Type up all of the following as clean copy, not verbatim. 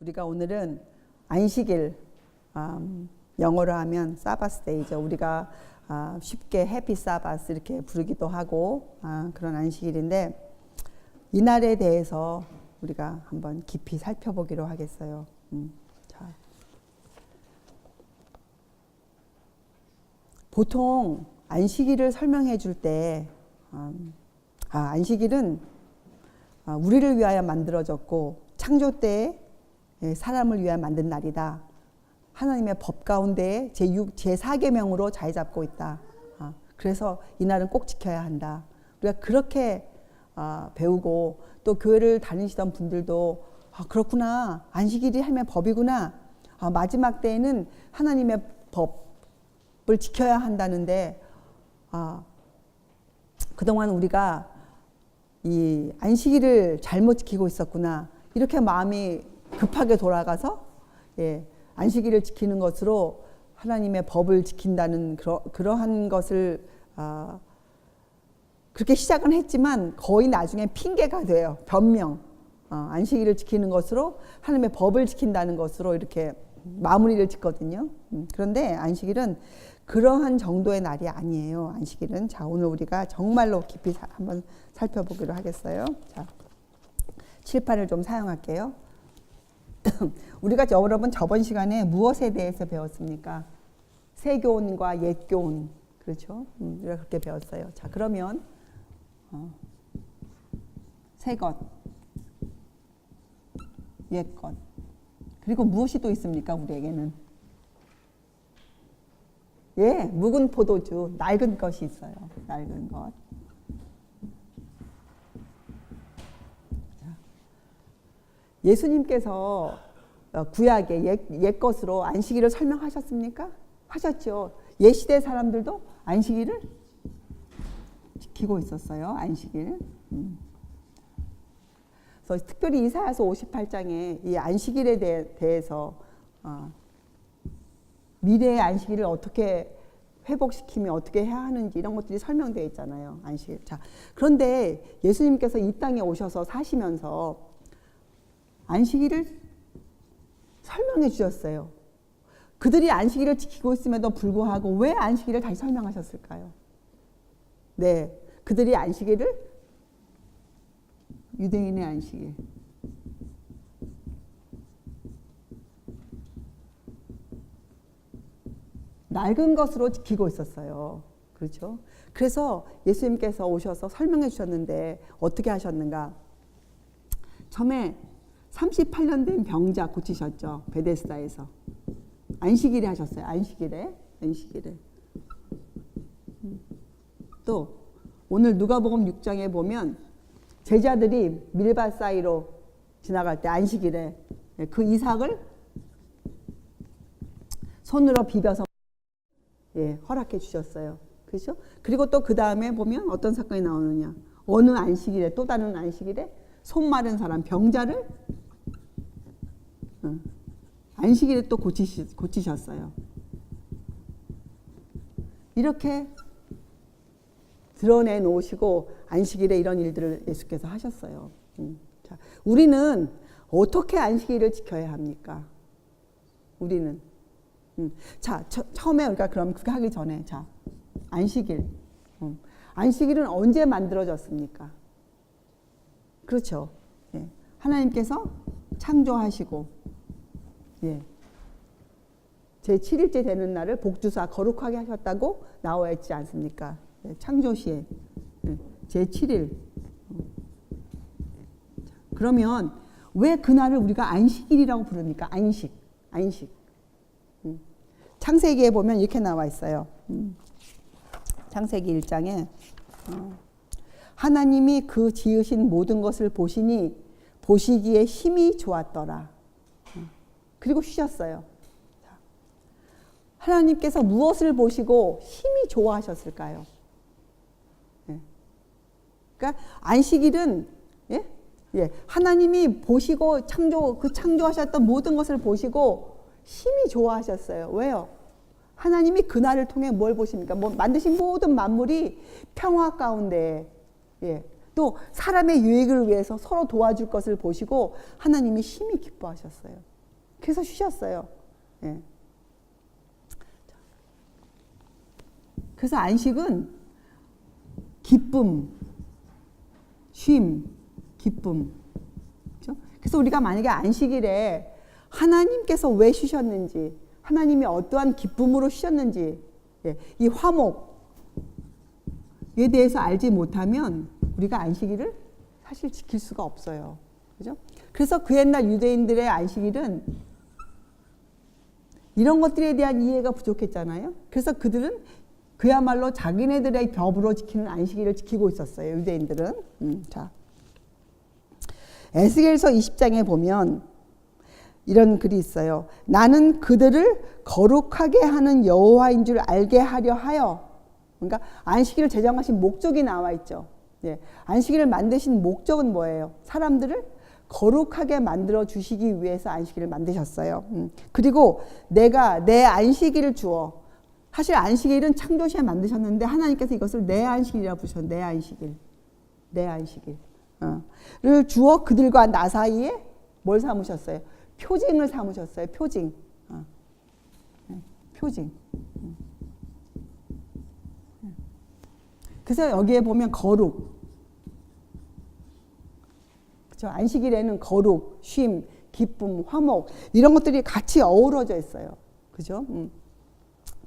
우리가 오늘은 안식일, 영어로 하면 사바스데이죠. 우리가 쉽게 해피 사바스 이렇게 부르기도 하고 그런 안식일인데, 이날에 대해서 우리가 한번 깊이 살펴보기로 하겠어요. 자, 보통 안식일을 설명해 줄 때 안식일은 우리를 위하여 만들어졌고 창조 때에 사람을 위하여 만든 날이다. 하나님의 법 가운데 제4계명으로 자리 잡고 있다. 그래서 이 날은 꼭 지켜야 한다. 우리가 그렇게 배우고, 또 교회를 다니시던 분들도 그렇구나, 안식일이 하나님의 법이구나, 마지막 때에는 하나님의 법을 지켜야 한다는데, 그동안 우리가 이 안식일을 잘못 지키고 있었구나, 이렇게 마음이 급하게 돌아가서 안식일을 지키는 것으로 하나님의 법을 지킨다는 그러한 것을 그렇게 시작은 했지만 거의 나중에 핑계가 돼요. 변명. 안식일을 지키는 것으로 하나님의 법을 지킨다는 것으로 이렇게 마무리를 짓거든요. 그런데 안식일은 그러한 정도의 날이 아니에요. 안식일은. 자, 오늘 우리가 정말로 깊이 한번 살펴보기로 하겠어요. 자, 칠판을 좀 사용할게요. 우리가 여러분 저번 시간에 무엇에 대해서 배웠습니까? 새 교훈과 옛 교훈. 그렇죠? 우리가 그렇게 배웠어요. 자, 그러면 새 것, 옛 것, 그리고 무엇이 또 있습니까? 우리에게는 묵은 포도주, 낡은 것이 있어요. 낡은 것. 예수님께서 구약의 옛 것으로 안식일을 설명하셨습니까? 하셨죠. 옛 시대 사람들도 안식일을 지키고 있었어요. 안식일. 그래서 특별히 이사야서 58장에 이 안식일에 대해서 미래의 안식일을 어떻게 회복시키며 어떻게 해야 하는지 이런 것들이 설명되어 있잖아요. 안식일. 자, 그런데 예수님께서 이 땅에 오셔서 사시면서 안식일을 설명해 주셨어요. 그들이 안식일을 지키고 있음에도 불구하고 왜 안식일을 다시 설명하셨을까요? 네, 그들이 안식일을 유대인의 안식일, 낡은 것으로 지키고 있었어요. 그렇죠? 그래서 예수님께서 오셔서 설명해 주셨는데 어떻게 하셨는가? 처음에 38년 된 병자 고치셨죠. 베데스다에서. 안식일에 하셨어요. 안식일에. 또 오늘 누가복음 6장에 보면 제자들이 밀밭 사이로 지나갈 때 안식일에 그 이삭을 손으로 비벼서 허락해 주셨어요. 그렇죠? 그리고 또 그 다음에 보면 어떤 사건이 나오느냐. 어느 안식일에, 또 다른 안식일에 손 마른 사람 병자를 안식일에 또 고치셨어요. 이렇게 드러내 놓으시고 안식일에 이런 일들을 예수께서 하셨어요. 자, 우리는 어떻게 안식일을 지켜야 합니까? 우리는. 자, 처음에 우리가 그럼 그렇게 하기 전에, 자, 안식일. 안식일은 언제 만들어졌습니까? 그렇죠. 하나님께서 창조하시고, 제7일째 되는 날을 복주사 거룩하게 하셨다고 나와 있지 않습니까? 창조시에 제7일. 그러면 왜 그날을 우리가 안식일이라고 부릅니까? 안식. 창세기에 보면 이렇게 나와 있어요. 창세기 1장에 하나님이 그 지으신 모든 것을 보시니 보시기에 힘이 좋았더라. 그리고 쉬셨어요. 하나님께서 무엇을 보시고 힘이 좋아하셨을까요? 그러니까 안식일은 하나님이 보시고 창조하셨던 모든 것을 보시고 힘이 좋아하셨어요. 왜요? 하나님이 그날을 통해 뭘 보십니까? 만드신 모든 만물이 평화 가운데, 또 사람의 유익을 위해서 서로 도와줄 것을 보시고 하나님이 심히 기뻐하셨어요. 그래서 쉬셨어요. 예. 그래서 안식은 기쁨, 쉼, 기쁨. 그렇죠? 그래서 우리가 만약에 안식일에 하나님께서 왜 쉬셨는지, 하나님이 어떠한 기쁨으로 쉬셨는지, 예, 이 화목에 대해서 알지 못하면 우리가 안식일을 사실 지킬 수가 없어요. 그죠? 그래서 그 옛날 유대인들의 안식일은 이런 것들에 대한 이해가 부족했잖아요. 그래서 그들은 그야말로 자기네들의 법으로 지키는 안식일을 지키고 있었어요. 유대인들은. 자, 에스겔서 20장에 보면 이런 글이 있어요. 나는 그들을 거룩하게 하는 여호와인 줄 알게 하려 하여. 그러니까 안식일을 제정하신 목적이 나와 있죠. 예, 안식일을 만드신 목적은 뭐예요? 사람들을 거룩하게 만들어 주시기 위해서 안식일을 만드셨어요. 그리고 내가 내 안식일을 주어. 사실 안식일은 창조시에 만드셨는데 하나님께서 이것을 내 안식일이라고 부르셨어요. 내 안식일. 내 안식일. 를 주어 그들과 나 사이에 뭘 삼으셨어요? 표징을 삼으셨어요. 표징. 표징. 그래서 여기에 보면 거룩. 그렇죠? 안식일에는 거룩, 쉼, 기쁨, 화목 이런 것들이 같이 어우러져 있어요. 그죠?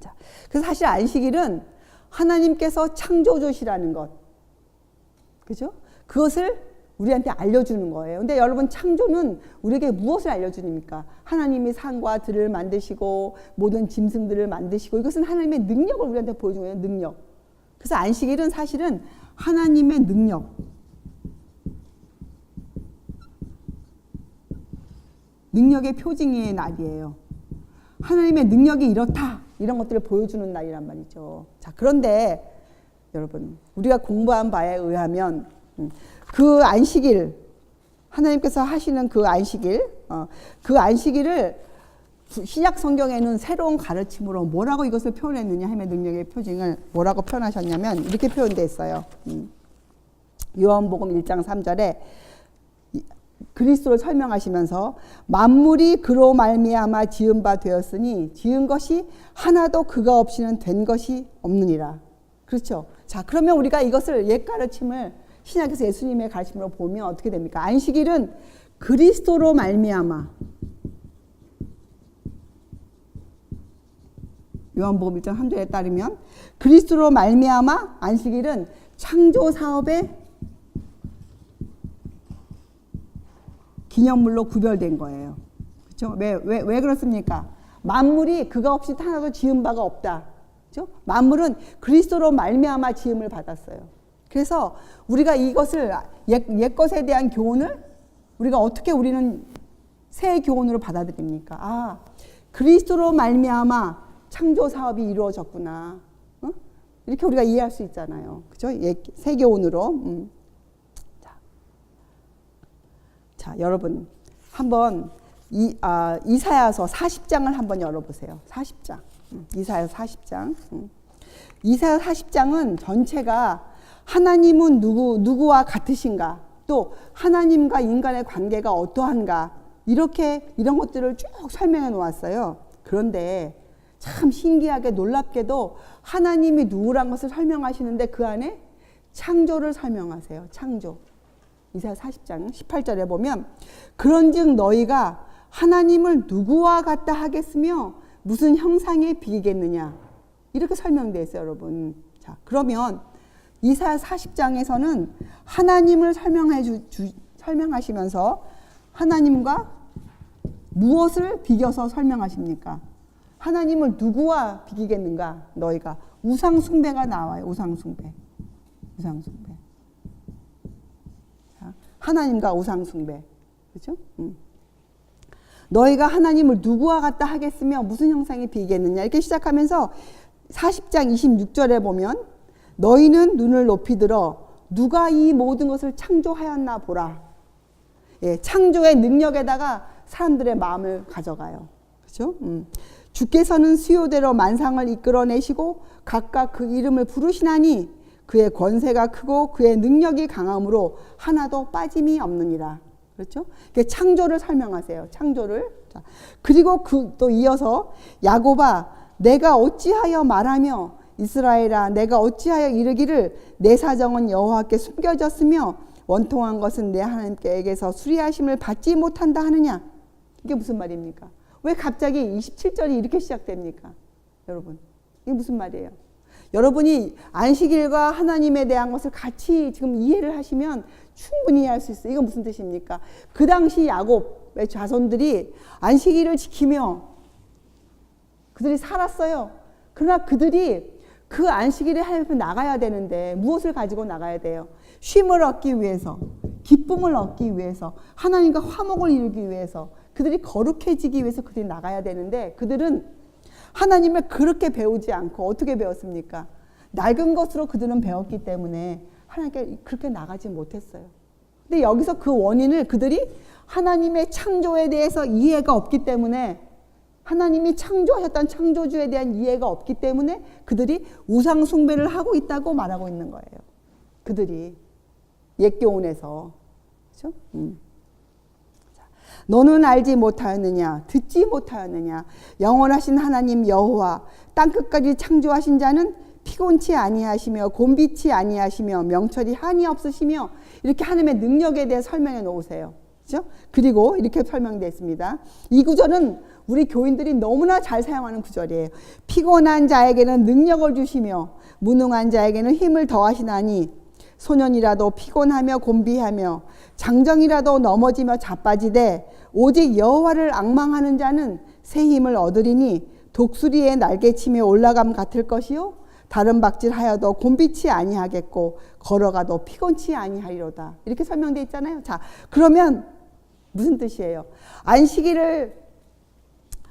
자, 그래서 사실 안식일은 하나님께서 창조주시라는 것. 그죠? 그것을 우리한테 알려주는 거예요. 근데 여러분, 창조는 우리에게 무엇을 알려주십니까? 하나님이 산과 들을 만드시고 모든 짐승들을 만드시고, 이것은 하나님의 능력을 우리한테 보여주는 거예요. 능력. 그래서 안식일은 사실은 하나님의 능력의 표징의 날이에요. 하나님의 능력이 이렇다, 이런 것들을 보여주는 날이란 말이죠. 자, 그런데 여러분, 우리가 공부한 바에 의하면 그 안식일, 하나님께서 하시는 그 안식일, 그 안식일을 신약 성경에는 새로운 가르침으로 뭐라고 이것을 표현했느냐 하면, 능력의 표징을 뭐라고 표현하셨냐면 이렇게 표현되어 있어요. 요한복음 1장 3절에 그리스도를 설명하시면서 만물이 그로 말미암아 지은 바 되었으니 지은 것이 하나도 그가 없이는 된 것이 없느니라. 그렇죠? 자, 그러면 우리가 이것을 옛 가르침을 신약에서 예수님의 가르침으로 보면 어떻게 됩니까? 안식일은 그리스도로 말미암아, 요한복음 1장 3절에 따르면 그리스도로 말미암아 안식일은 창조 사업의 기념물로 구별된 거예요. 그렇죠? 왜 그렇습니까? 만물이 그가 없이 하나도 지은 바가 없다. 그렇죠? 만물은 그리스도로 말미암아 지음을 받았어요. 그래서 우리가 이것을 옛 것에 대한 교훈을 우리가 어떻게 우리는 새 교훈으로 받아들입니까? 아, 그리스도로 말미암아 창조 사업이 이루어졌구나. 이렇게 우리가 이해할 수 있잖아요. 그렇죠? 새 교훈으로. 자, 여러분 한번 이사야서 40장을 한번 열어보세요. 40장. 이사야서 40장. 이사야 40장은 전체가 하나님은 누구와 같으신가, 또 하나님과 인간의 관계가 어떠한가, 이런 것들을 쭉 설명해 놓았어요. 그런데 참 신기하게 놀랍게도 하나님이 누구란 것을 설명하시는데 그 안에 창조를 설명하세요. 창조. 이사야 40장 18절에 보면 그런즉 너희가 하나님을 누구와 같다 하겠으며 무슨 형상에 비기겠느냐, 이렇게 설명되어 있어요. 여러분, 자, 그러면 이사야 40장에서는 하나님을 설명하시면서 하나님과 무엇을 비교서 설명하십니까? 하나님을 누구와 비기겠는가? 너희가 우상 숭배가 나와요. 우상 숭배. 자, 하나님과 우상 숭배. 그렇죠? 너희가 하나님을 누구와 같다 하겠으며 무슨 형상에 비기겠느냐, 이렇게 시작하면서 40장 26절에 보면 너희는 눈을 높이 들어 누가 이 모든 것을 창조하였나 보라. 예, 창조의 능력에다가 사람들의 마음을 가져가요. 그렇죠? 주께서는 수요대로 만상을 이끌어내시고 각각 그 이름을 부르시나니 그의 권세가 크고 그의 능력이 강함으로 하나도 빠짐이 없느니라. 그렇죠? 창조를 설명하세요. 창조를. 자, 그리고 또 이어서 야곱아 내가 어찌하여 말하며 이스라엘아 내가 어찌하여 이르기를 내 사정은 여호와께 숨겨졌으며 원통한 것은 내 하나님께서 수리하심을 받지 못한다 하느냐. 이게 무슨 말입니까? 왜 갑자기 27절이 이렇게 시작됩니까? 여러분 이게 무슨 말이에요? 여러분이 안식일과 하나님에 대한 것을 같이 지금 이해를 하시면 충분히 이해할 수 있어요. 이건 무슨 뜻입니까? 그 당시 야곱의 자손들이 안식일을 지키며 그들이 살았어요. 그러나 그들이 그 안식일에 하나님 앞에 나가야 되는데 무엇을 가지고 나가야 돼요? 쉼을 얻기 위해서, 기쁨을 얻기 위해서, 하나님과 화목을 이루기 위해서, 그들이 거룩해지기 위해서 그들이 나가야 되는데 그들은 하나님을 그렇게 배우지 않고 어떻게 배웠습니까? 낡은 것으로 그들은 배웠기 때문에 하나님께 그렇게 나가지 못했어요. 근데 여기서 그 원인을 그들이 하나님의 창조에 대해서 이해가 없기 때문에 하나님이 창조하셨던 창조주에 대한 이해가 없기 때문에 그들이 우상 숭배를 하고 있다고 말하고 있는 거예요. 그들이 옛 교훈에서. 그렇죠? 너는 알지 못하였느냐 듣지 못하였느냐 영원하신 하나님 여호와 땅끝까지 창조하신 자는 피곤치 아니하시며 곤비치 아니하시며 명철이 한이 없으시며 이렇게 하나님의 능력에 대해 설명해 놓으세요. 그렇죠? 그리고 이렇게 설명되어 있습니다. 이 구절은 우리 교인들이 너무나 잘 사용하는 구절이에요. 피곤한 자에게는 능력을 주시며 무능한 자에게는 힘을 더하시나니 소년이라도 피곤하며 곤비하며 장정이라도 넘어지며 자빠지되 오직 여호와를 앙망하는 자는 새 힘을 얻으리니 독수리의 날개치며 올라감 같을 것이요 다른 박질하여도 곤비치 아니하겠고 걸어가도 피곤치 아니하리로다. 이렇게 설명되어 있잖아요. 자, 그러면 무슨 뜻이에요? 안식일을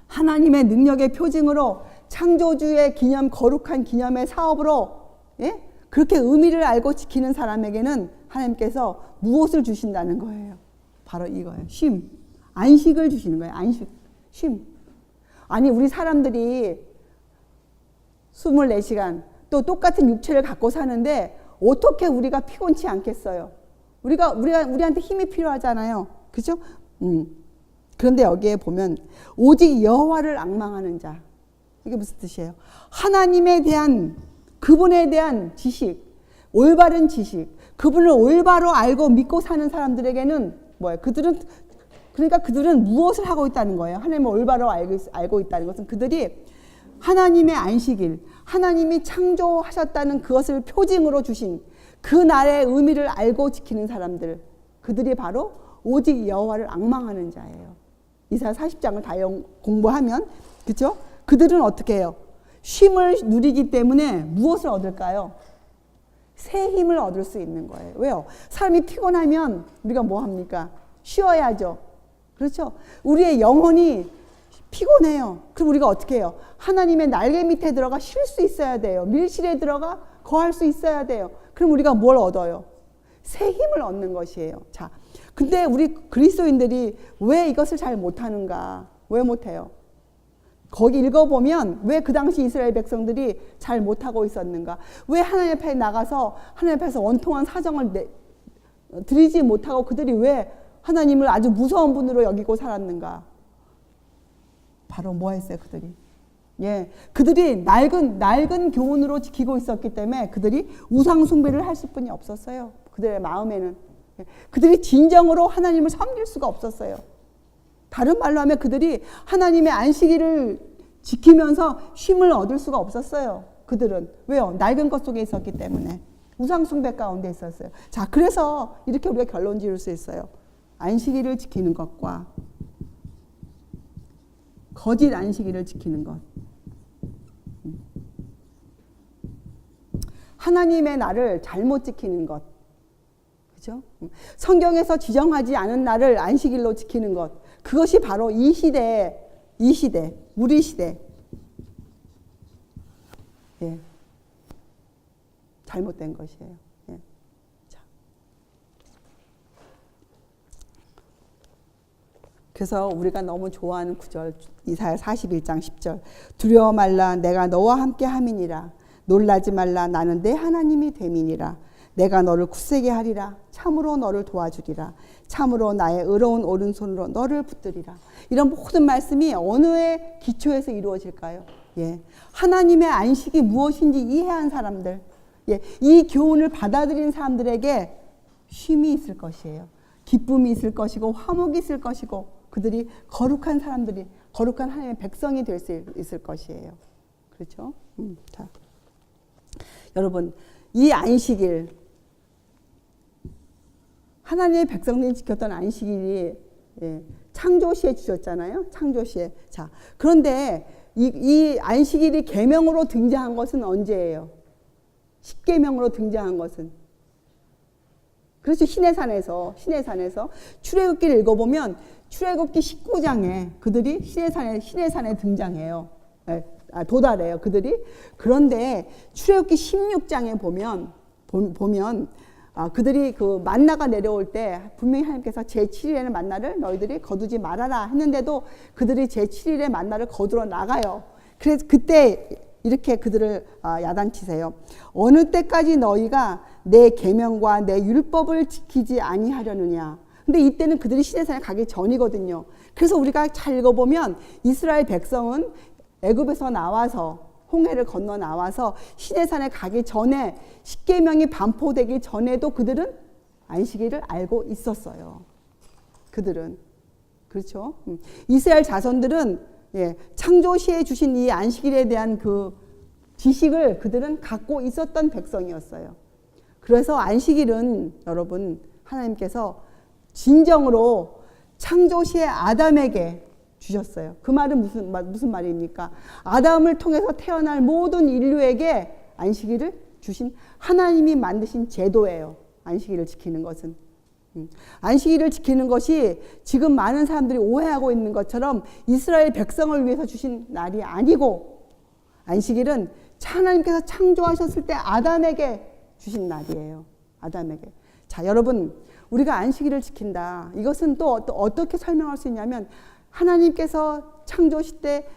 하나님의 능력의 표징으로 창조주의 기념, 거룩한 기념의 사업으로 그렇게 의미를 알고 지키는 사람에게는 하나님께서 무엇을 주신다는 거예요? 바로 이거예요. 쉼. 안식을 주시는 거예요. 안식. 쉼. 아니 우리 사람들이 24시간 또 똑같은 육체를 갖고 사는데 어떻게 우리가 피곤치 않겠어요? 우리한테 힘이 필요하잖아요. 그죠? 그런데 여기에 보면 오직 여호와를 앙망하는 자. 이게 무슨 뜻이에요? 하나님에 대한 그분에 대한 지식, 올바른 지식, 그분을 올바로 알고 믿고 사는 사람들에게는 뭐예요? 그들은 무엇을 하고 있다는 거예요? 하나님을 올바로 알고 있다는 것은 그들이 하나님의 안식일, 하나님이 창조하셨다는 그것을 표징으로 주신 그 날의 의미를 알고 지키는 사람들, 그들이 바로 오직 여호와를 앙망하는 자예요. 이사야 40장을 다 공부하면, 그렇죠? 그들은 어떻게 해요? 쉼을 누리기 때문에 무엇을 얻을까요? 새 힘을 얻을 수 있는 거예요. 왜요? 사람이 피곤하면 우리가 뭐 합니까? 쉬어야죠. 그렇죠? 우리의 영혼이 피곤해요. 그럼 우리가 어떻게 해요? 하나님의 날개 밑에 들어가 쉴 수 있어야 돼요. 밀실에 들어가 거할 수 있어야 돼요. 그럼 우리가 뭘 얻어요? 새 힘을 얻는 것이에요. 자, 근데 우리 그리스도인들이 왜 이것을 잘 못하는가? 왜 못해요? 거기 읽어보면 왜 그 당시 이스라엘 백성들이 잘 못하고 있었는가? 왜 하나님 앞에 나가서 하나님 앞에서 원통한 사정을 드리지 못하고 그들이 왜 하나님을 아주 무서운 분으로 여기고 살았는가? 바로 뭐 했어요, 그들이? 예, 그들이 낡은 교훈으로 지키고 있었기 때문에 그들이 우상 숭배를 할 수뿐이 없었어요. 그들의 마음에는. 그들이 진정으로 하나님을 섬길 수가 없었어요. 다른 말로 하면 그들이 하나님의 안식일을 지키면서 쉼을 얻을 수가 없었어요. 그들은. 왜요? 낡은 것 속에 있었기 때문에. 우상 숭배 가운데 있었어요. 자, 그래서 이렇게 우리가 결론 지을 수 있어요. 안식일을 지키는 것과 거짓 안식일을 지키는 것. 하나님의 날을 잘못 지키는 것. 그죠? 성경에서 지정하지 않은 날을 안식일로 지키는 것. 그것이 바로 이 시대, 우리 시대. 예. 잘못된 것이에요. 예. 자. 그래서 우리가 너무 좋아하는 구절, 이사야 41장 10절. 두려워 말라, 내가 너와 함께 함이니라. 놀라지 말라, 나는 내 하나님이 됨이니라. 내가 너를 굳세게 하리라. 참으로 너를 도와주리라. 참으로 나의 의로운 오른손으로 너를 붙들리라. 이런 모든 말씀이 어느의 기초에서 이루어질까요? 예, 하나님의 안식이 무엇인지 이해한 사람들, 예, 이 교훈을 받아들인 사람들에게 쉼이 있을 것이에요. 기쁨이 있을 것이고 화목이 있을 것이고 그들이 거룩한 사람들이 거룩한 하나님의 백성이 될 수 있을 것이에요. 그렇죠? 자, 여러분, 이 안식일, 하나님의 백성들이 지켰던 안식일이, 예, 창조시에 주셨잖아요. 창조시에. 자, 그런데 이 안식일이 계명으로 등장한 것은 언제예요? 십계명으로 등장한 것은, 그렇죠. 시내산에서 출애굽기를 읽어보면 출애굽기 19장에 그들이 시내산에 등장해요. 도달해요. 그들이. 그런데 출애굽기 16장에 보면 그들이 그 만나가 내려올 때 분명히 하나님께서 제7일에는 만나를 너희들이 거두지 말아라 했는데도 그들이 제7일에 만나를 거두러 나가요. 그래서 그때 이렇게 그들을 야단치세요. 어느 때까지 너희가 내 계명과 내 율법을 지키지 아니하려느냐. 근데 이때는 그들이 시내산에 가기 전이거든요. 그래서 우리가 잘 읽어보면 이스라엘 백성은 애굽에서 나와서 홍해를 건너 나와서 시내산에 가기 전에 십계명이 반포되기 전에도 그들은 안식일을 알고 있었어요. 그들은. 그렇죠? 이스라엘 자손들은, 예, 창조시에 주신 이 안식일에 대한 그 지식을 그들은 갖고 있었던 백성이었어요. 그래서 안식일은 여러분 하나님께서 진정으로 창조시에 아담에게 주셨어요. 그 말은 무슨 말입니까? 아담을 통해서 태어날 모든 인류에게 안식일을 주신 하나님이 만드신 제도예요. 안식일을 지키는 것은. 안식일을 지키는 것이 지금 많은 사람들이 오해하고 있는 것처럼 이스라엘 백성을 위해서 주신 날이 아니고, 안식일은 하나님께서 창조하셨을 때 아담에게 주신 날이에요. 아담에게. 자, 여러분, 우리가 안식일을 지킨다. 이것은 또 어떻게 설명할 수 있냐면, 하나님께서 창조시 때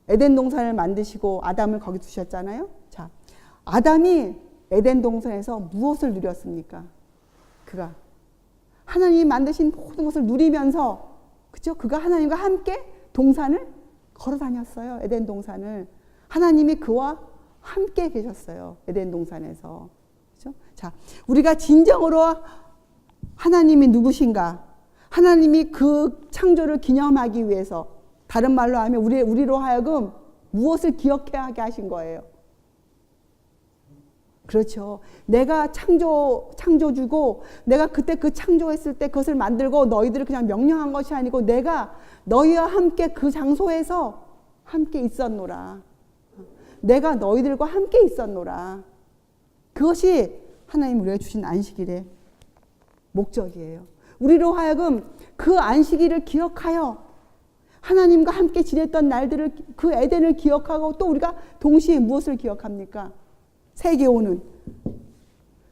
에덴 동산을 만드시고 아담을 거기 두셨잖아요. 자, 아담이 에덴 동산에서 무엇을 누렸습니까? 그가 하나님이 만드신 모든 것을 누리면서, 그죠? 그가 하나님과 함께 동산을 걸어 다녔어요. 에덴 동산을. 하나님이 그와 함께 계셨어요. 에덴 동산에서. 그죠? 자, 우리가 진정으로 하나님이 누구신가? 하나님이 그 창조를 기념하기 위해서, 다른 말로 하면 우리로 하여금 무엇을 기억해야 하게 하신 거예요. 그렇죠. 내가 창조주고 내가 그때 그 창조했을 때 그것을 만들고 너희들을 그냥 명령한 것이 아니고 내가 너희와 함께 그 장소에서 함께 있었노라. 내가 너희들과 함께 있었노라. 그것이 하나님 우리에게 주신 안식일의 목적이에요. 우리로 하여금 그 안식일을 기억하여 하나님과 함께 지냈던 날들을, 그 에덴을 기억하고, 또 우리가 동시에 무엇을 기억합니까? 세계오는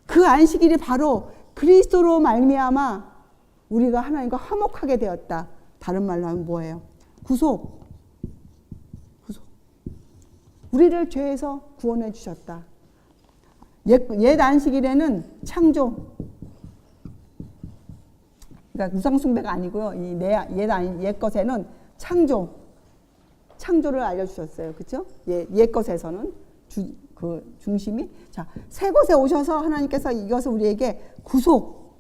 그 안식일이 바로 그리스도로 말미암아 우리가 하나님과 화목하게 되었다. 다른 말로 하면 뭐예요? 구속. 우리를 죄에서 구원해 주셨다. 옛 안식일에는 창조, 그러니까 우상숭배가 아니고요. 이 옛 것에는 창조를 알려주셨어요. 그렇죠? 옛 것에서는 그 중심이. 자, 새 것에 오셔서 하나님께서 이것을 우리에게 구속,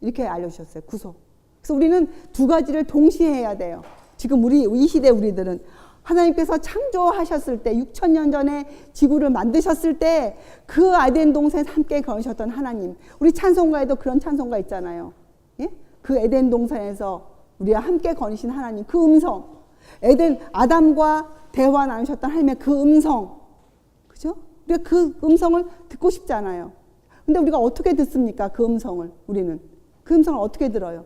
이렇게 알려주셨어요. 구속. 그래서 우리는 두 가지를 동시에 해야 돼요. 지금 이 시대 우리들은 하나님께서 창조하셨을 때, 6,000년 전에 지구를 만드셨을 때 그 에덴 동산에 함께 거하셨던 하나님. 우리 찬송가에도 그런 찬송가 있잖아요. 예? 그 에덴 동산에서 우리와 함께 거니신 하나님, 그 음성, 아담과 대화 나누셨던 하나님의 그 음성, 그죠? 우리가 그 음성을 듣고 싶지 않아요. 근데 우리가 어떻게 듣습니까? 그 음성을. 우리는 그 음성을 어떻게 들어요?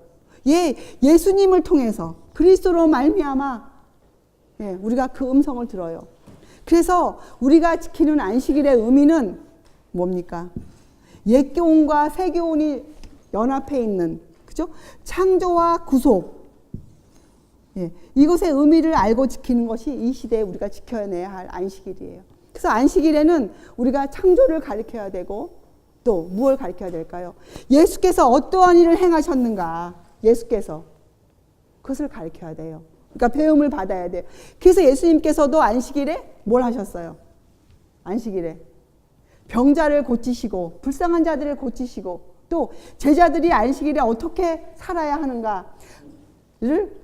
예수님을 통해서 그리스도로 말미암아, 예, 우리가 그 음성을 들어요. 그래서 우리가 지키는 안식일의 의미는 뭡니까? 옛 교훈과 새 교훈이 연합해 있는, 그죠? 창조와 구속. 예, 이것의 의미를 알고 지키는 것이 이 시대에 우리가 지켜내야 할 안식일이에요. 그래서 안식일에는 우리가 창조를 가리켜야 되고, 또 무엇을 가르쳐야 될까요? 예수께서 어떠한 일을 행하셨는가? 예수께서 그것을 가르쳐야 돼요. 그러니까 배움을 받아야 돼요. 그래서 예수님께서도 안식일에 뭘 하셨어요? 안식일에 병자를 고치시고 불쌍한 자들을 고치시고 또 제자들이 안식일에 어떻게 살아야 하는가를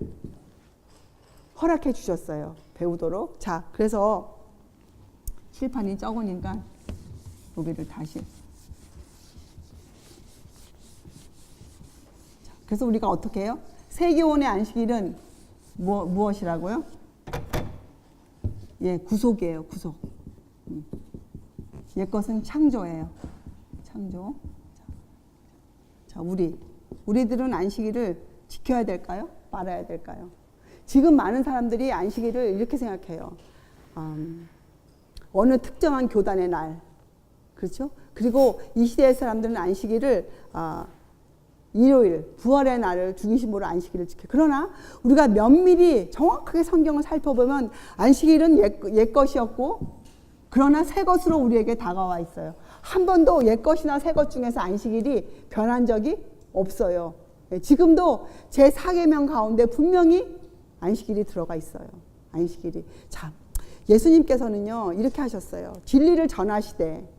허락해 주셨어요. 배우도록. 자, 그래서 칠판이 적으니까 여기를 다시. 자, 그래서 우리가 어떻게 해요? 세계원의 안식일은 무엇이라고요? 예, 구속이에요. 구속. 옛 것은 창조예요. 창조. 자, 우리들은 안식일을 지켜야 될까요? 말아야 될까요? 지금 많은 사람들이 안식일을 이렇게 생각해요. 어느 특정한 교단의 날, 그렇죠? 그리고 이 시대의 사람들은 안식일을 일요일, 부활의 날을 중심으로 안식일을 지켜요. 그러나 우리가 면밀히 정확하게 성경을 살펴보면 안식일은 옛 것이었고 그러나 새 것으로 우리에게 다가와 있어요. 한 번도 옛 것이나 새 것 중에서 안식일이 변한 적이 없어요. 지금도 제4계명 가운데 분명히 안식일이 들어가 있어요. 안식일이. 자, 예수님께서는요 이렇게 하셨어요. 진리를 전하시되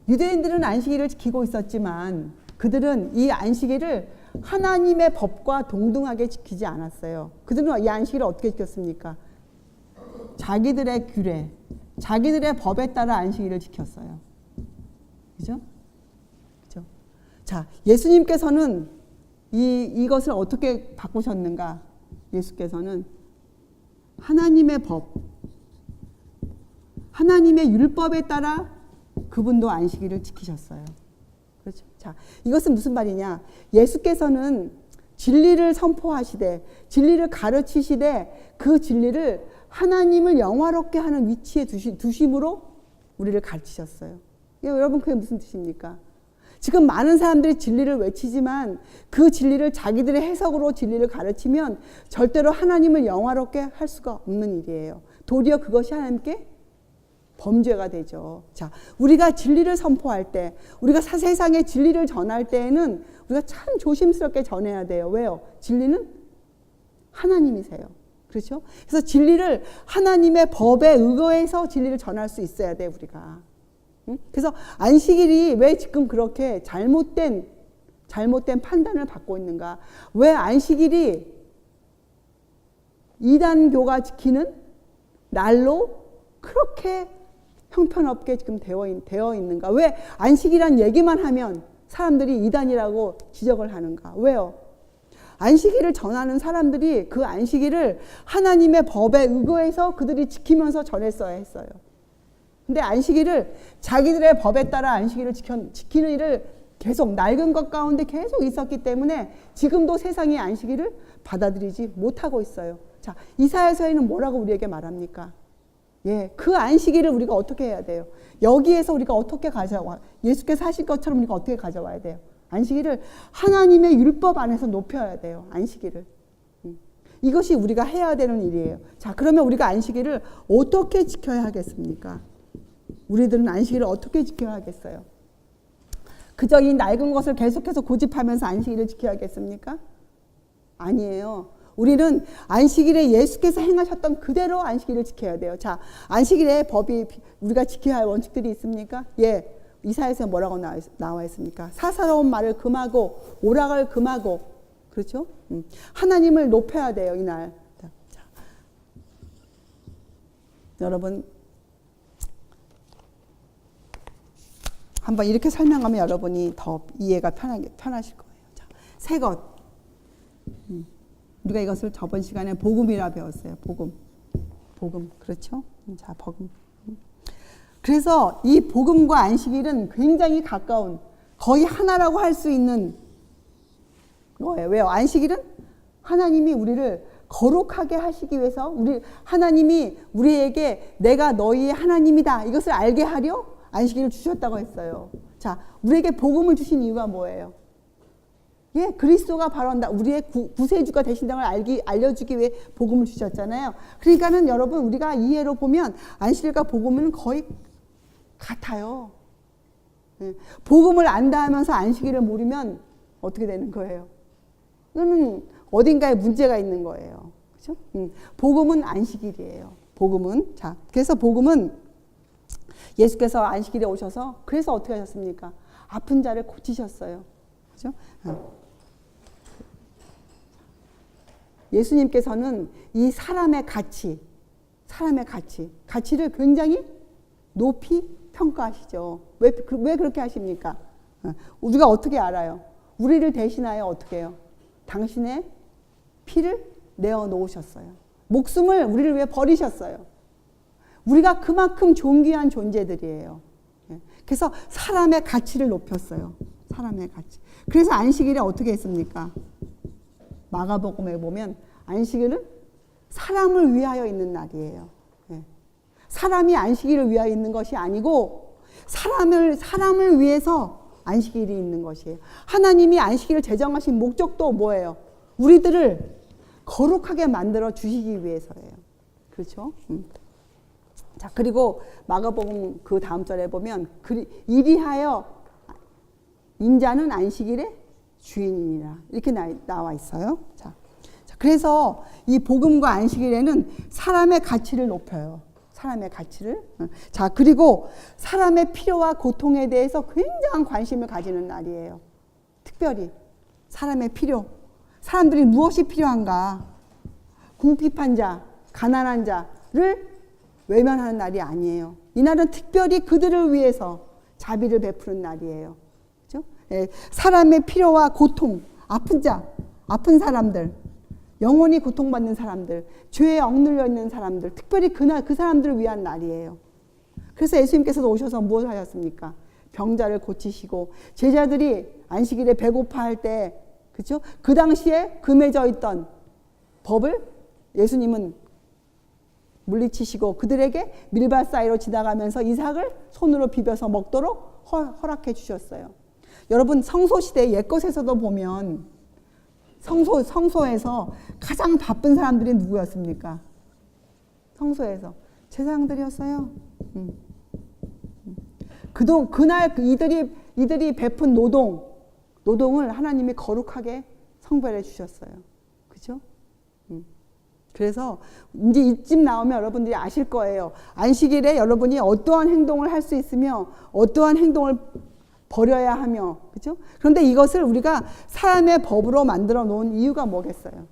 유대인들은 안식일을 지키고 있었지만 그들은 이 안식일을 하나님의 법과 동등하게 지키지 않았어요. 그들은 이 안식일을 어떻게 지켰습니까? 자기들의 규례, 자기들의 법에 따라 안식일을 지켰어요. 그죠? 그죠? 자, 예수님께서는 이것을 어떻게 바꾸셨는가? 예수께서는 하나님의 법, 하나님의 율법에 따라 그분도 안식일을 지키셨어요. 그렇죠? 자, 이것은 무슨 말이냐? 예수께서는 진리를 선포하시되, 진리를 가르치시되, 그 진리를 하나님을 영화롭게 하는 위치에 두심으로 우리를 가르치셨어요. 여러분, 그게 무슨 뜻입니까? 지금 많은 사람들이 진리를 외치지만 그 진리를 자기들의 해석으로 진리를 가르치면 절대로 하나님을 영화롭게 할 수가 없는 일이에요. 도리어 그것이 하나님께 범죄가 되죠. 자, 우리가 진리를 선포할 때, 우리가 세상에 진리를 전할 때에는 우리가 참 조심스럽게 전해야 돼요. 왜요? 진리는 하나님이세요. 그렇죠? 그래서 진리를 하나님의 법에 의거해서 진리를 전할 수 있어야 돼, 우리가. 응? 그래서 안식일이 왜 지금 그렇게 잘못된 판단을 받고 있는가? 왜 안식일이 이단교가 지키는 날로 그렇게 형편없게 지금 되어 있는가? 왜 안식이란 얘기만 하면 사람들이 이단이라고 지적을 하는가? 왜요? 안식일을 전하는 사람들이 그 안식일을 하나님의 법에 의거해서 그들이 지키면서 전했어야 했어요. 근데 안식일을 자기들의 법에 따라 안식일을 지키는 일을 계속 낡은 것 가운데 계속 있었기 때문에 지금도 세상이 안식일을 받아들이지 못하고 있어요. 자, 이사야서에는 뭐라고 우리에게 말합니까? 예, 그 안식일을 우리가 어떻게 해야 돼요? 여기에서 우리가 어떻게 예수께서 하신 것처럼 우리가 어떻게 가져와야 돼요? 안식일을 하나님의 율법 안에서 높여야 돼요. 안식일을. 이것이 우리가 해야 되는 일이에요. 자, 그러면 우리가 안식일을 어떻게 지켜야 하겠습니까? 우리들은 안식일을 어떻게 지켜야 하겠어요? 그저 이 낡은 것을 계속해서 고집하면서 안식일을 지켜야겠습니까? 아니에요. 우리는 안식일에 예수께서 행하셨던 그대로 안식일을 지켜야 돼요. 자, 안식일에 법이 우리가 지켜야 할 원칙들이 있습니까? 예, 이사야서에 뭐라고 나와 있습니까? 사사로운 말을 금하고 오락을 금하고, 그렇죠? 하나님을 높여야 돼요, 이날. 자, 여러분 한번 이렇게 설명하면 여러분이 더 이해가 편하실 거예요. 자, 새 것. 우리가 이것을 저번 시간에 복음이라 배웠어요. 복음. 그렇죠? 자, 복음. 그래서 이 복음과 안식일은 굉장히 가까운, 거의 하나라고 할 수 있는 거예요. 왜요? 안식일은 하나님이 우리를 거룩하게 하시기 위해서 하나님이 우리에게 내가 너희의 하나님이다, 이것을 알게 하려 안식일을 주셨다고 했어요. 자, 우리에게 복음을 주신 이유가 뭐예요? 예, 그리스도가 바로 우리의 구세주가 되신다는 걸 알려주기 위해 복음을 주셨잖아요. 그러니까는 여러분, 우리가 이해로 보면 안식일과 복음은 거의 같아요. 복음을 안다 하면서 안식일을 모르면 어떻게 되는 거예요? 이거는 어딘가에 문제가 있는 거예요. 그렇죠? 복음은 안식일이에요. 복음은. 자, 그래서 복음은 예수께서 안식일에 오셔서 그래서 어떻게 하셨습니까? 아픈 자를 고치셨어요. 그렇죠? 예수님께서는 이 사람의 가치를 굉장히 높이 평가하시죠. 왜 그렇게 하십니까? 우리가 어떻게 알아요? 우리를 대신하여 어떻게 해요? 당신의 피를 내어 놓으셨어요. 목숨을 우리를 위해 버리셨어요. 우리가 그만큼 존귀한 존재들이에요. 그래서 사람의 가치를 높였어요. 사람의 가치. 그래서 안식일에 어떻게 했습니까? 마가복음에 보면 안식일은 사람을 위하여 있는 날이에요. 사람이 안식일을 위하여 있는 것이 아니고 사람을 위해서 안식일이 있는 것이에요. 하나님이 안식일을 제정하신 목적도 뭐예요? 우리들을 거룩하게 만들어 주시기 위해서예요. 그렇죠? 자, 그리고 마가복음 그 다음 절에 보면 이리하여 인자는 안식일의 주인이니라 이렇게 나와 있어요. 자, 그래서 이 복음과 안식일에는 사람의 가치를 높여요. 사람의 가치를. 자, 그리고 사람의 필요와 고통에 대해서 굉장한 관심을 가지는 날이에요. 특별히 사람의 필요. 사람들이 무엇이 필요한가? 궁핍한 자, 가난한 자를 외면하는 날이 아니에요. 이날은 특별히 그들을 위해서 자비를 베푸는 날이에요. 그렇죠? 사람의 필요와 고통, 아픈 자, 아픈 사람들, 영원히 고통받는 사람들, 죄에 억눌려 있는 사람들, 특별히 그 사람들을 위한 날이에요. 그래서 예수님께서도 오셔서 무엇을 하셨습니까? 병자를 고치시고 제자들이 안식일에 배고파할 때, 그렇죠? 그 당시에 금해져 있던 법을 예수님은 물리치시고 그들에게 밀밭 사이로 지나가면서 이삭을 손으로 비벼서 먹도록 허락해 주셨어요. 여러분, 성소시대 옛것에서도 보면 성소에서 가장 바쁜 사람들이 누구였습니까? 성소에서 제사장들이었어요. 그날 이들이 베푼 노동을 하나님이 거룩하게 성별해 주셨어요. 그렇죠? 그래서 이제 이쯤 나오면 여러분들이 아실 거예요. 안식일에 여러분이 어떠한 행동을 할 수 있으며 어떠한 행동을 버려야 하며, 그렇죠? 그런데 이것을 우리가 사람의 법으로 만들어 놓은 이유가 뭐겠어요?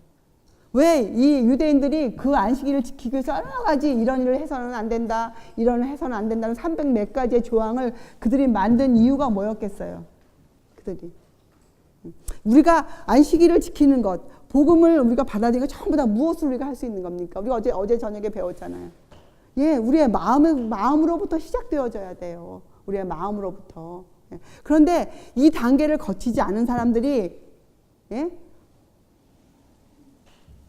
왜 이 유대인들이 그 안식일을 지키기 위해서 여러 가지 이런 일을 해서는 안 된다, 이런 일을 해서는 안 된다는 300몇 가지의 조항을 그들이 만든 이유가 뭐였겠어요? 그들이. 우리가 안식일을 지키는 것, 복음을 우리가 받아들이는 것 전부 다 무엇을 우리가 할 수 있는 겁니까? 우리가 어제 저녁에 배웠잖아요. 예, 우리의 마음으로부터 시작되어져야 돼요. 우리의 마음으로부터. 예. 그런데 이 단계를 거치지 않은 사람들이, 예?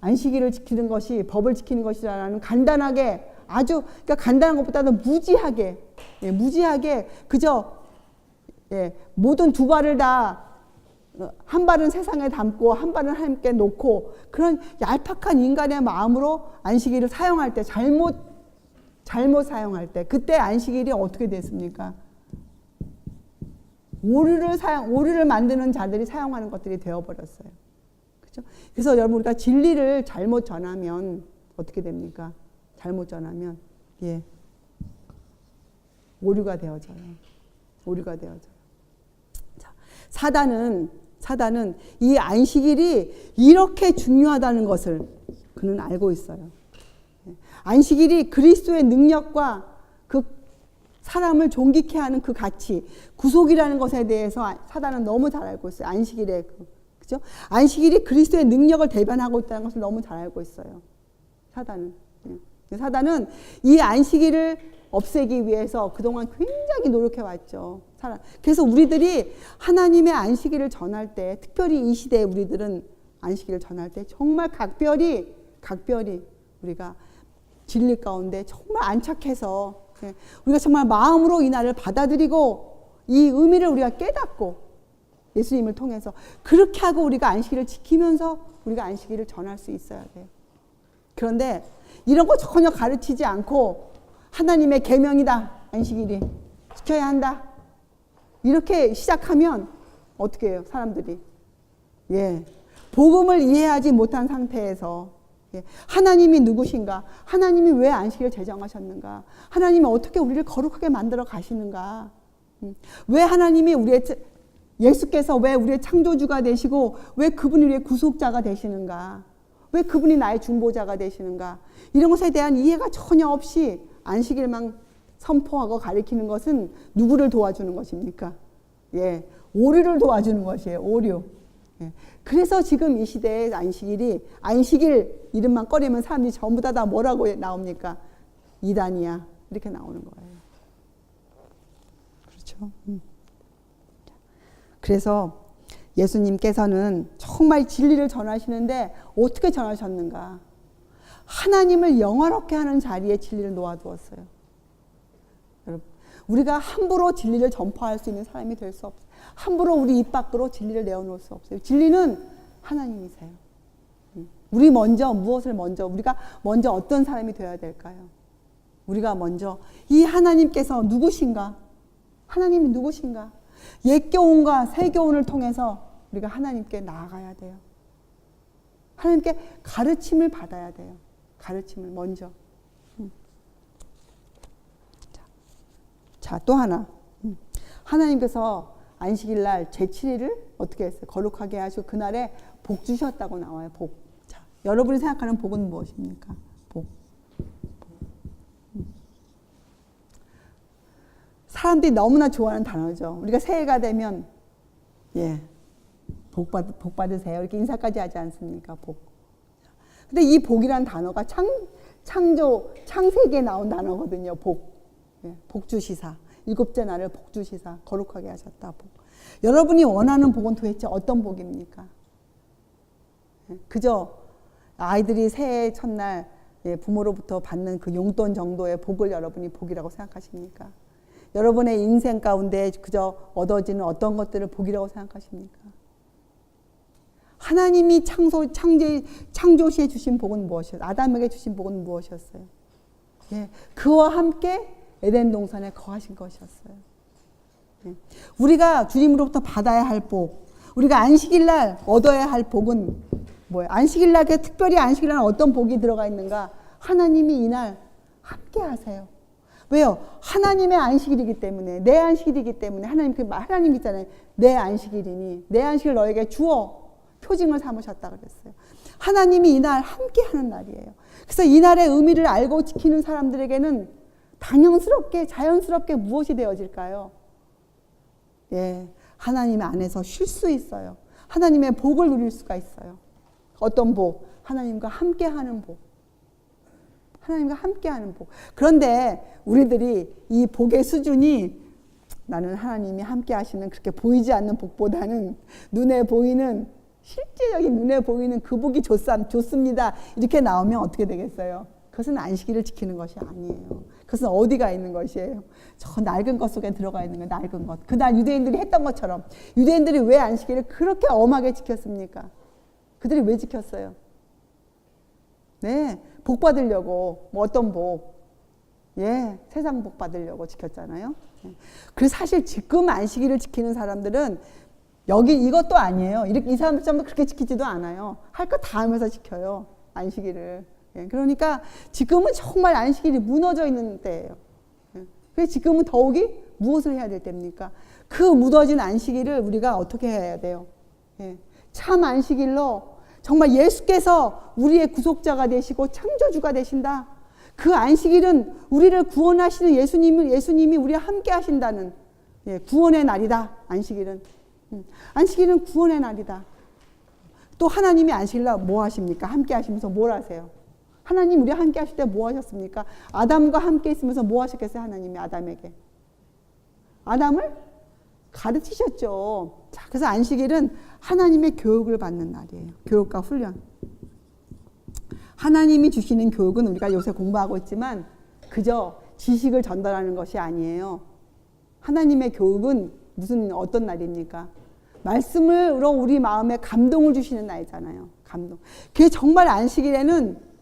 안식일을 지키는 것이 법을 지키는 것이라는 간단하게, 아주 그러니까 간단한 것보다는 무지하게 그저, 예, 모든 두 발을 다 한 발은 세상에 담고 한 발은 하나님께 놓고, 그런 얄팍한 인간의 마음으로 안식일을 사용할 때, 잘못 사용할 때, 그때 안식일이 어떻게 됐습니까? 오류를 만드는 자들이 사용하는 것들이 되어버렸어요. 그렇죠? 그래서 여러분, 우리가 진리를 잘못 전하면 어떻게 됩니까? 잘못 전하면, 예, 오류가 되어져요. 자, 사단은 이 안식일이 이렇게 중요하다는 것을 그는 알고 있어요. 안식일이 그리스도의 능력과 그 사람을 존귀케 하는 그 가치, 구속이라는 것에 대해서 사단은 너무 잘 알고 있어요. 그죠? 안식일이 그리스도의 능력을 대변하고 있다는 것을 너무 잘 알고 있어요. 사단은 이 안식일을 없애기 위해서 그동안 굉장히 노력해 왔죠. 그래서 우리들이 하나님의 안식일을 전할 때, 특별히 이 시대에 우리들은 안식일을 전할 때 정말 각별히 우리가 진리 가운데 정말 안착해서, 우리가 정말 마음으로 이 날을 받아들이고 이 의미를 우리가 깨닫고 예수님을 통해서 그렇게 하고 우리가 안식일을 지키면서 우리가 안식일을 전할 수 있어야 돼요. 그런데 이런 거 전혀 가르치지 않고 하나님의 계명이다, 안식일이 지켜야 한다, 이렇게 시작하면 어떻게 해요? 사람들이. 예. 복음을 이해하지 못한 상태에서 하나님이 누구신가? 하나님이 왜 안식일을 제정하셨는가? 하나님이 어떻게 우리를 거룩하게 만들어 가시는가? 왜 하나님이 예수께서 왜 우리의 창조주가 되시고 왜 그분이 우리의 구속자가 되시는가? 왜 그분이 나의 중보자가 되시는가? 이런 것에 대한 이해가 전혀 없이 안식일만 선포하고 가리키는 것은 누구를 도와주는 것입니까? 예, 오류를 도와주는 것이에요. 오류. 예. 그래서 지금 이 시대의 안식일 이름만 꺼내면 사람들이 전부 다 뭐라고 나옵니까? 이단이야. 이렇게 나오는 거예요. 그렇죠. 그래서 예수님께서는 정말 진리를 전하시는데 어떻게 전하셨는가? 하나님을 영화롭게 하는 자리에 진리를 놓아두었어요. 여러분, 우리가 함부로 진리를 전파할 수 있는 사람이 될 수 없어요. 함부로 우리 입 밖으로 진리를 내어놓을 수 없어요. 진리는 하나님이세요. 우리가 먼저 어떤 사람이 되어야 될까요? 우리가 먼저 이 하나님께서 누구신가? 하나님이 누구신가? 옛 교훈과 새 교훈을 통해서 우리가 하나님께 나아가야 돼요. 하나님께 가르침을 받아야 돼요. 가르침을 먼저. 자, 또 하나. 하나님께서 안식일 날 제7일을 어떻게 했어요? 거룩하게 하시고 그날에 복 주셨다고 나와요. 복. 자, 여러분이 생각하는 복은 무엇입니까? 복. 사람들이 너무나 좋아하는 단어죠. 우리가 새해가 되면 복 받으세요. 이렇게 인사까지 하지 않습니까? 복. 근데 이 복이라는 단어가 창세기에 나온 단어거든요. 복. 복주시사. 7째 날을 복주시사. 거룩하게 하셨다. 복. 여러분이 원하는 복은 도대체 어떤 복입니까? 그저 아이들이 새해 첫날 부모로부터 받는 그 용돈 정도의 복을 여러분이 복이라고 생각하십니까? 여러분의 인생 가운데 그저 얻어지는 어떤 것들을 복이라고 생각하십니까? 하나님이 창조시에 주신 복은 무엇이었어요? 아담에게 주신 복은 무엇이었어요? 그와 함께 에덴 동산에 거하신 것이었어요. 우리가 주님으로부터 받아야 할 복, 우리가 안식일날 얻어야 할 복은 뭐예요? 안식일날에 특별히 안식일날 어떤 복이 들어가 있는가? 하나님이 이날 함께 하세요. 왜요? 하나님의 안식일이기 때문에, 내 안식일이기 때문에 하나님 있잖아요. 내 안식일이니 내 안식을 너에게 주어 표징을 삼으셨다 그랬어요. 하나님이 이날 함께 하는 날이에요. 그래서 이날의 의미를 알고 지키는 사람들에게는 당연스럽게 자연스럽게 무엇이 되어질까요? 하나님 안에서 쉴 수 있어요. 하나님의 복을 누릴 수가 있어요. 어떤 복? 하나님과 함께하는 복. 하나님과 함께하는 복. 그런데 우리들이 이 복의 수준이 나는 하나님이 함께 하시는 그렇게 보이지 않는 복보다는 눈에 보이는 실제적인 눈에 보이는 그 복이 좋습니다. 이렇게 나오면 어떻게 되겠어요? 그것은 안식일을 지키는 것이 아니에요. 그것은 어디가 있는 것이에요? 저 낡은 것 속에 들어가 있는 거예요. 낡은 것. 그날 유대인들이 했던 것처럼. 유대인들이 왜 안식일을 그렇게 엄하게 지켰습니까? 그들이 왜 지켰어요? 복 받으려고. 뭐 어떤 복? 세상 복 받으려고 지켰잖아요. 그래서 사실 지금 안식일을 지키는 사람들은 이것도 아니에요. 이 사람들처럼 그렇게 지키지도 않아요. 할 거 다 하면서 지켜요. 안식일을. 그러니까 지금은 정말 안식일이 무너져 있는 때예요. 그래서 지금은 더욱이 무엇을 해야 될 때입니까? 그 무너진 안식일을 우리가 어떻게 해야 돼요? 참 안식일로 정말 예수께서 우리의 구속자가 되시고 창조주가 되신다. 그 안식일은 우리를 구원하시는 예수님이 우리와 함께 하신다는 구원의 날이다. 안식일은. 안식일은 구원의 날이다. 또 하나님이 안식일날 뭐 하십니까? 함께 하시면서 뭘 하세요? 하나님 우리와 함께 하실 때 뭐 하셨습니까? 아담과 함께 있으면서 뭐 하셨겠어요? 하나님이 아담에게. 아담을 가르치셨죠. 자, 그래서 안식일은 하나님의 교육을 받는 날이에요. 교육과 훈련. 하나님이 주시는 교육은 우리가 요새 공부하고 있지만 그저 지식을 전달하는 것이 아니에요. 하나님의 교육은 어떤 날입니까? 말씀으로 우리 마음에 감동을 주시는 날이잖아요. 감동. 그게 정말 안식일에는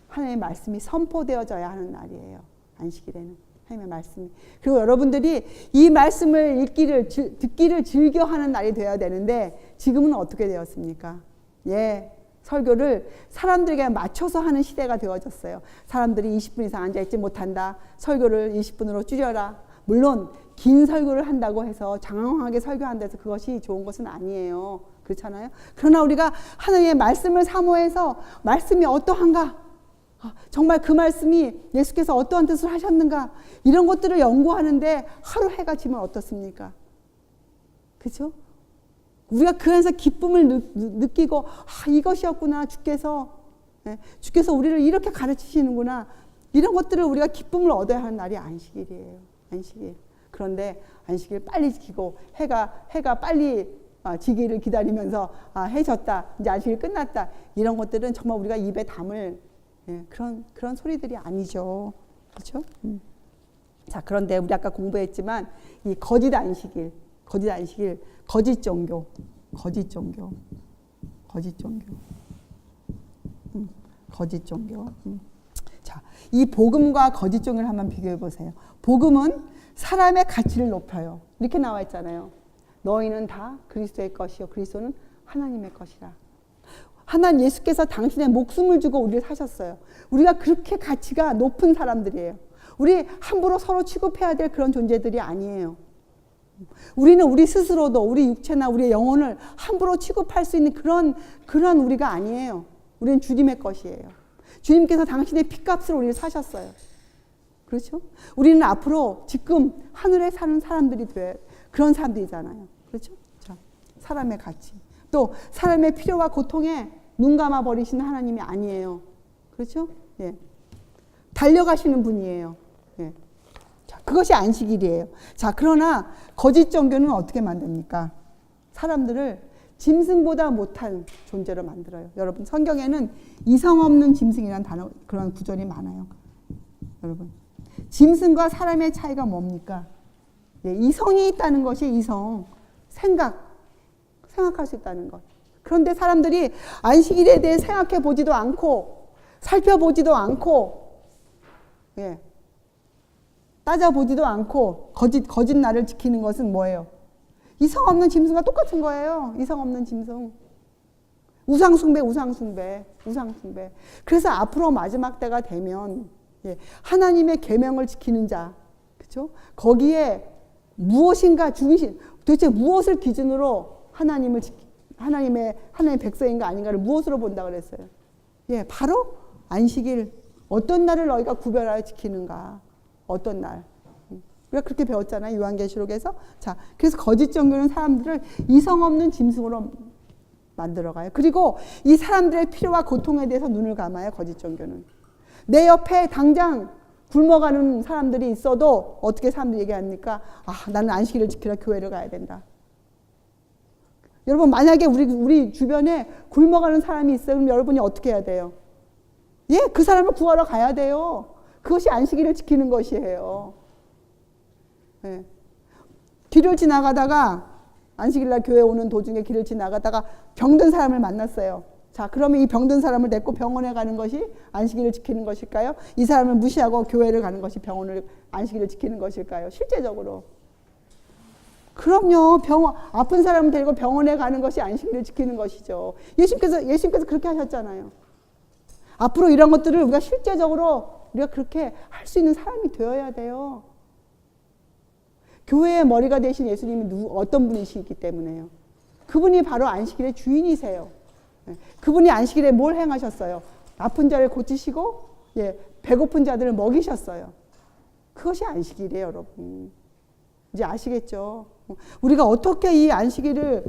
하나님의 말씀이 선포되어져야 하는 날이에요. 안식일에는. 하나님의 말씀이. 그리고 여러분들이 이 말씀을 듣기를 즐겨하는 날이 되어야 되는데 지금은 어떻게 되었습니까? 예, 설교를 사람들에게 맞춰서 하는 시대가 되어졌어요. 사람들이 20분 이상 앉아있지 못한다. 설교를 20분으로 줄여라. 물론 긴 설교를 한다고 해서 장황하게 설교한다 해서 그것이 좋은 것은 아니에요. 그렇잖아요. 그러나 우리가 하나님의 말씀을 사모해서 말씀이 어떠한가, 정말 그 말씀이 예수께서 어떠한 뜻을 하셨는가, 이런 것들을 연구하는데 하루 해가 지면 어떻습니까? 그렇죠? 우리가 그 안에서 기쁨을 느끼고 이것이었구나, 주께서 우리를 이렇게 가르치시는구나, 이런 것들을 우리가 기쁨을 얻어야 하는 날이 안식일이에요. 안식일. 그런데 안식일 빨리 지키고 해가 빨리 지기를 기다리면서 해 졌다, 이제 안식일 끝났다, 이런 것들은 정말 우리가 입에 담을 그런 소리들이 아니죠. 그렇죠? 자, 그런데 우리 아까 공부했지만 이 거짓 안식일, 거짓 종교. 자, 이 복음과 거짓 종교를 한번 비교해 보세요. 복음은 사람의 가치를 높여요. 이렇게 나와 있잖아요. 너희는 다 그리스도의 것이요 그리스도는 하나님의 것이라. 하나님 예수께서 당신의 목숨을 주고 우리를 사셨어요. 우리가 그렇게 가치가 높은 사람들이에요. 우리 함부로 서로 취급해야 될 그런 존재들이 아니에요. 우리는 우리 스스로도 우리 육체나 우리의 영혼을 함부로 취급할 수 있는 그런 우리가 아니에요. 우리는 주님의 것이에요. 주님께서 당신의 피값으로 우리를 사셨어요. 그렇죠? 우리는 앞으로 지금 하늘에 사는 사람들이 그런 사람들이잖아요. 그렇죠? 자, 사람의 가치. 또 사람의 필요와 고통에 눈 감아 버리시는 하나님이 아니에요. 그렇죠? 예. 달려가시는 분이에요. 예. 자, 그것이 안식일이에요. 자, 그러나 거짓 종교는 어떻게 만듭니까? 사람들을 짐승보다 못한 존재로 만들어요. 여러분, 성경에는 이성 없는 짐승이라는 단어, 그런 구절이 많아요. 여러분, 짐승과 사람의 차이가 뭡니까? 예, 이성이 있다는 것이 이성, 생각할 수 있다는 것. 그런데 사람들이 안식일에 대해 생각해 보지도 않고 살펴보지도 않고 따져보지도 않고 거짓 날을 지키는 것은 뭐예요? 이성 없는 짐승과 똑같은 거예요. 이성 없는 짐승. 우상숭배. 그래서 앞으로 마지막 때가 되면 하나님의 계명을 지키는 자, 그렇죠? 거기에 무엇인가 중심, 도대체 무엇을 기준으로 하나님의 백성인가 아닌가를 무엇으로 본다 그랬어요? 예, 바로 안식일. 어떤 날을 너희가 구별하여 지키는가? 어떤 날? 우리가 그렇게 배웠잖아요, 요한계시록에서. 자, 그래서 거짓 종교는 사람들을 이성 없는 짐승으로 만들어가요. 그리고 이 사람들의 필요와 고통에 대해서 눈을 감아요. 거짓 종교는. 내 옆에 당장 굶어가는 사람들이 있어도 어떻게 사람들이 얘기합니까? 나는 안식일을 지키러 교회를 가야 된다. 여러분, 만약에 우리 주변에 굶어가는 사람이 있어요. 그럼 여러분이 어떻게 해야 돼요? 예, 그 사람을 구하러 가야 돼요. 그것이 안식일을 지키는 것이에요. 예. 길을 지나가다가, 안식일날 교회 오는 도중에 길을 지나가다가 병든 사람을 만났어요. 자, 그러면 이 병든 사람을 데리고 병원에 가는 것이 안식일을 지키는 것일까요? 이 사람을 무시하고 교회를 가는 것이 안식일을 지키는 것일까요? 실제적으로. 그럼요. 아픈 사람을 데리고 병원에 가는 것이 안식일을 지키는 것이죠. 예수님께서 그렇게 하셨잖아요. 앞으로 이런 것들을 우리가 실제적으로 우리가 그렇게 할 수 있는 사람이 되어야 돼요. 교회의 머리가 되신 예수님이 어떤 분이시기 때문에요. 그분이 바로 안식일의 주인이세요. 그분이 안식일에 뭘 행하셨어요? 아픈 자를 고치시고 배고픈 자들을 먹이셨어요. 그것이 안식일이에요, 여러분. 이제 아시겠죠? 우리가 어떻게 이 안식일을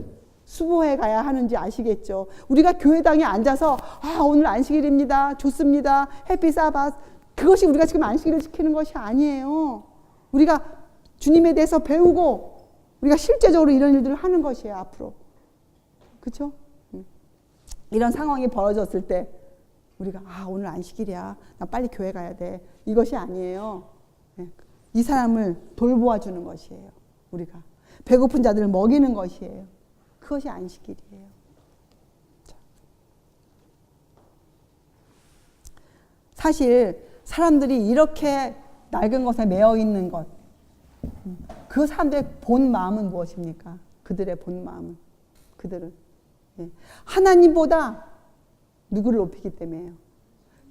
수고해 가야 하는지 아시겠죠? 우리가 교회당에 앉아서 오늘 안식일입니다. 좋습니다. 해피 사바스. 그것이 우리가 지금 안식일을 지키는 것이 아니에요. 우리가 주님에 대해서 배우고 우리가 실제적으로 이런 일들을 하는 것이에요. 앞으로. 그렇죠? 이런 상황이 벌어졌을 때 우리가 오늘 안식일이야. 나 빨리 교회 가야 돼. 이것이 아니에요. 이 사람을 돌보아 주는 것이에요. 우리가. 배고픈 자들을 먹이는 것이에요. 그것이 안식일이에요. 사실 사람들이 이렇게 낡은 것에 매여 있는 것. 그 사람들의 본 마음은 무엇입니까? 그들의 본 마음은. 그들은 하나님보다 누구를 높이기 때문에요.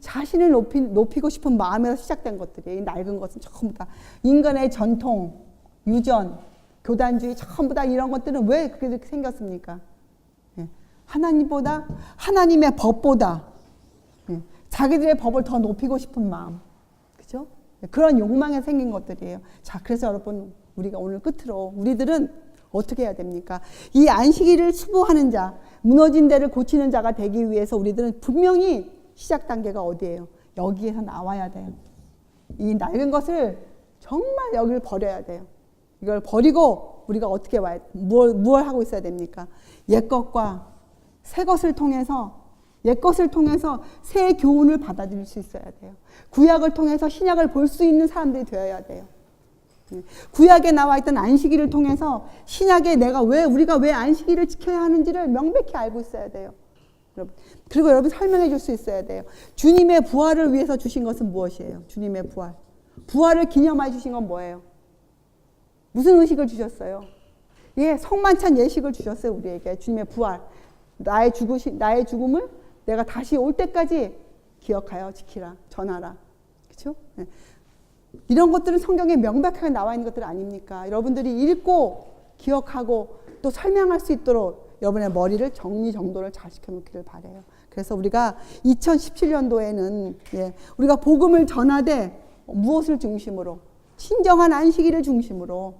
자신을 높이고 싶은 마음에서 시작된 것들이에요. 이 낡은 것은 전부 다 인간의 전통, 유전, 교단주의 전부 다 이런 것들은 왜 그렇게 생겼습니까? 하나님보다, 하나님의 법보다 자기들의 법을 더 높이고 싶은 마음, 그죠? 그런 욕망에 생긴 것들이에요. 자, 그래서 여러분, 우리가 오늘 끝으로 우리들은 어떻게 해야 됩니까? 이 안식일을 수호하는 자, 무너진 데를 고치는 자가 되기 위해서 우리들은 분명히 시작 단계가 어디예요? 여기에서 나와야 돼요. 이 낡은 것을 정말 여기를 버려야 돼요. 이걸 버리고 우리가 어떻게 와야, 무엇 하고 있어야 됩니까? 옛 것과 새 것을 통해서 새 교훈을 받아들일 수 있어야 돼요. 구약을 통해서 신약을 볼 수 있는 사람들이 되어야 돼요. 구약에 나와 있던 안식일을 통해서 신약에 우리가 왜 안식일을 지켜야 하는지를 명백히 알고 있어야 돼요. 그리고 여러분 설명해 줄 수 있어야 돼요. 주님의 부활을 위해서 주신 것은 무엇이에요? 주님의 부활. 부활을 기념해 주신 건 뭐예요? 무슨 의식을 주셨어요? 예, 성만찬 예식을 주셨어요, 우리에게. 주님의 부활. 나의 죽음을 내가 다시 올 때까지 기억하여 지키라, 전하라. 그렇죠? 네. 이런 것들은 성경에 명백하게 나와 있는 것들 아닙니까? 여러분들이 읽고 기억하고 또 설명할 수 있도록 여러분의 머리를 정리정돈을 잘 시켜놓기를 바라요. 그래서 우리가 2017년도에는 우리가 복음을 전하되 무엇을 중심으로? 진정한 안식일을 중심으로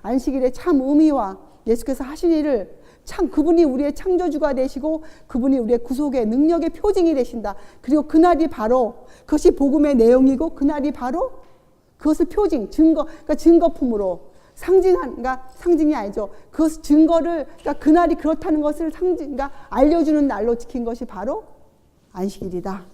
안식일의 참 의미와 예수께서 하신 일을 참 그분이 우리의 창조주가 되시고 그분이 우리의 구속의 능력의 표징이 되신다. 그리고 그날이 바로 그것이 복음의 내용이고 그날이 바로 그것을 표징, 증거, 그러니까 증거품으로 상징이 아니죠. 그것 증거를 그러니까 그날이 그렇다는 것을 그러니까 알려주는 날로 지킨 것이 바로 안식일이다.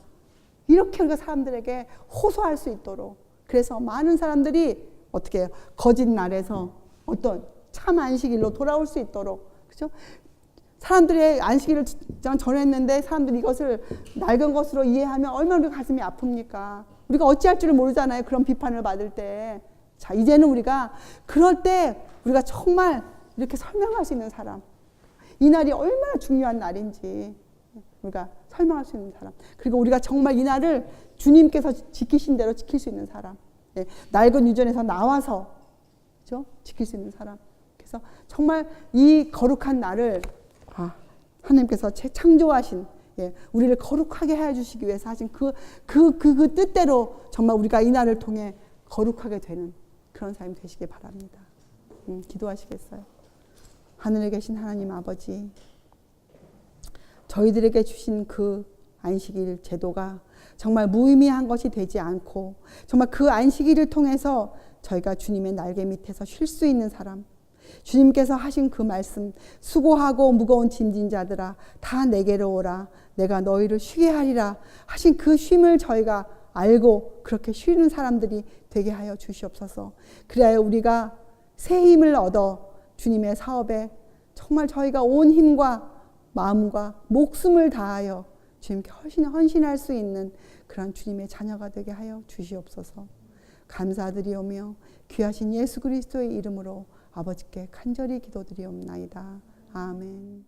이렇게 우리가 사람들에게 호소할 수 있도록. 그래서 많은 사람들이 어떻게 해요? 거짓 날에서 어떤 참 안식일로 돌아올 수 있도록. 그렇죠? 사람들의 안식일을 전했는데 사람들이 이것을 낡은 것으로 이해하면 얼마나 우리 가슴이 아픕니까? 우리가 어찌할 줄을 모르잖아요. 그런 비판을 받을 때. 자, 이제는 우리가 그럴 때 우리가 정말 이렇게 설명할 수 있는 사람. 이 날이 얼마나 중요한 날인지 우리가 설명할 수 있는 사람. 그리고 우리가 정말 이 날을 주님께서 지키신 대로 지킬 수 있는 사람. 낡은 유전에서 나와서 그렇죠? 지킬 수 있는 사람. 그래서 정말 이 거룩한 날을 하나님께서 창조하신 우리를 거룩하게 해주시기 위해서 하신 그 뜻대로 정말 우리가 이 날을 통해 거룩하게 되는 그런 삶이 되시길 바랍니다. 기도하시겠어요? 하늘에 계신 하나님 아버지, 저희들에게 주신 그 안식일 제도가 정말 무의미한 것이 되지 않고 정말 그 안식일을 통해서 저희가 주님의 날개 밑에서 쉴 수 있는 사람, 주님께서 하신 그 말씀, 수고하고 무거운 짐진 자들아 다 내게로 오라 내가 너희를 쉬게 하리라 하신 그 쉼을 저희가 알고 그렇게 쉬는 사람들이 되게 하여 주시옵소서. 그래야 우리가 새 힘을 얻어 주님의 사업에 정말 저희가 온 힘과 마음과 목숨을 다하여 주님께 헌신할 수 있는 그런 주님의 자녀가 되게 하여 주시옵소서. 감사드리오며 귀하신 예수 그리스도의 이름으로 아버지께 간절히 기도드리옵나이다. 아멘.